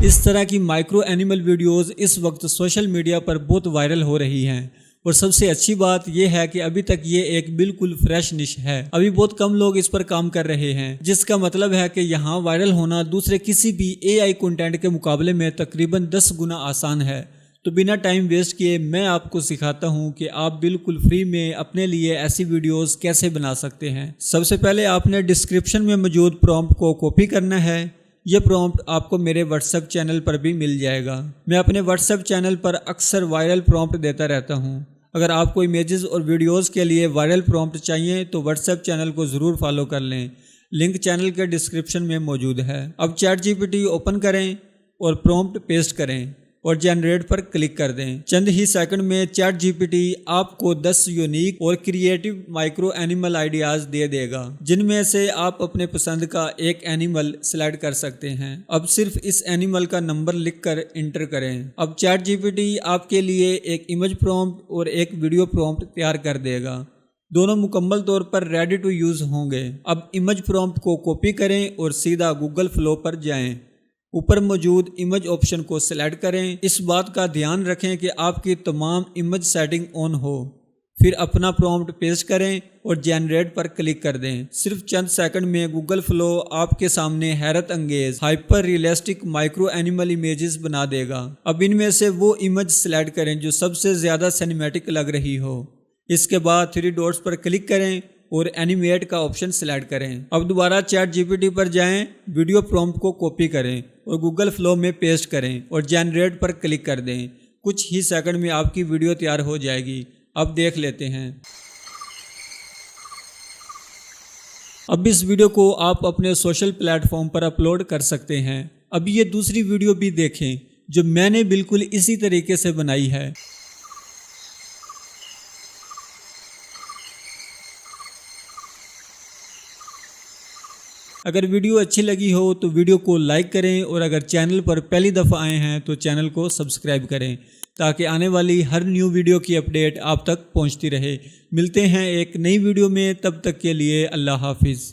इस तरह की माइक्रो एनिमल वीडियोस इस वक्त सोशल मीडिया पर बहुत वायरल हो रही हैं और सबसे अच्छी बात यह है कि अभी तक ये एक बिल्कुल फ्रेश निश है। अभी बहुत कम लोग इस पर काम कर रहे हैं, जिसका मतलब है कि यहाँ वायरल होना दूसरे किसी भी AI कंटेंट के मुकाबले में तकरीबन 10 गुना आसान है। तो बिना टाइम वेस्ट किए मैं आपको सिखाता हूँ कि आप बिल्कुल फ्री में अपने लिए ऐसी वीडियोस कैसे बना सकते हैं। सबसे पहले आपने डिस्क्रिप्शन में मौजूद प्रॉम्प्ट को कॉपी करना है। यह प्रॉम्प्ट आपको मेरे व्हाट्सएप चैनल पर भी मिल जाएगा। मैं अपने व्हाट्सएप चैनल पर अक्सर वायरल प्रॉम्प्ट देता रहता हूँ। अगर आपको इमेजेस और वीडियोस के लिए वायरल प्रॉम्प्ट चाहिए तो व्हाट्सएप चैनल को ज़रूर फॉलो कर लें। लिंक चैनल के डिस्क्रिप्शन में मौजूद है। अब ChatGPT ओपन करें और प्रॉम्प्ट पेस्ट करें और जनरेट पर क्लिक कर दें। चंद ही सेकंड में ChatGPT आपको 10 यूनिक और क्रिएटिव माइक्रो एनिमल आइडियाज दे देगा, जिनमें से आप अपने पसंद का एक एनिमल सिलेक्ट कर सकते हैं। अब सिर्फ इस एनिमल का नंबर लिखकर इंटर करें। अब ChatGPT आपके लिए एक इमेज प्रॉम्प्ट और एक वीडियो प्रॉम्प्ट तैयार कर देगा। दोनों मुकम्मल तौर पर रेडी टू यूज होंगे। अब इमेज प्रॉम्प्ट को कॉपी करें और सीधा गूगल फ्लो पर जाएं। ऊपर मौजूद इमेज ऑप्शन को सिलेक्ट करें। इस बात का ध्यान रखें कि आपकी तमाम इमेज सेटिंग ऑन हो। फिर अपना प्रॉम्प्ट पेस्ट करें और जनरेट पर क्लिक कर दें। सिर्फ चंद सेकंड में गूगल फ्लो आपके सामने हैरत अंगेज hyper realistic micro animal images बना देगा। अब इनमें से वो इमेज सिलेक्ट करें जो सबसे ज़्यादा सिनेमैटिक लग रही हो। इसके बाद 3 डॉट्स पर क्लिक करें और एनिमेट का ऑप्शन सिलेक्ट करें। अब दोबारा ChatGPT पर जाएं, वीडियो प्रॉम्प्ट को कॉपी करें और गूगल फ्लो में पेस्ट करें और जनरेट पर क्लिक कर दें। कुछ ही सेकंड में आपकी वीडियो तैयार हो जाएगी। अब देख लेते हैं। अब इस वीडियो को आप अपने सोशल प्लेटफॉर्म पर अपलोड कर सकते हैं। अब ये दूसरी वीडियो भी देखें जो मैंने बिल्कुल इसी तरीके से बनाई है। अगर वीडियो अच्छी लगी हो तो वीडियो को लाइक करें और अगर चैनल पर पहली दफ़ा आए हैं तो चैनल को सब्सक्राइब करें ताकि आने वाली हर न्यू वीडियो की अपडेट आप तक पहुंचती रहे। मिलते हैं एक नई वीडियो में, तब तक के लिए अल्लाह हाफिज़।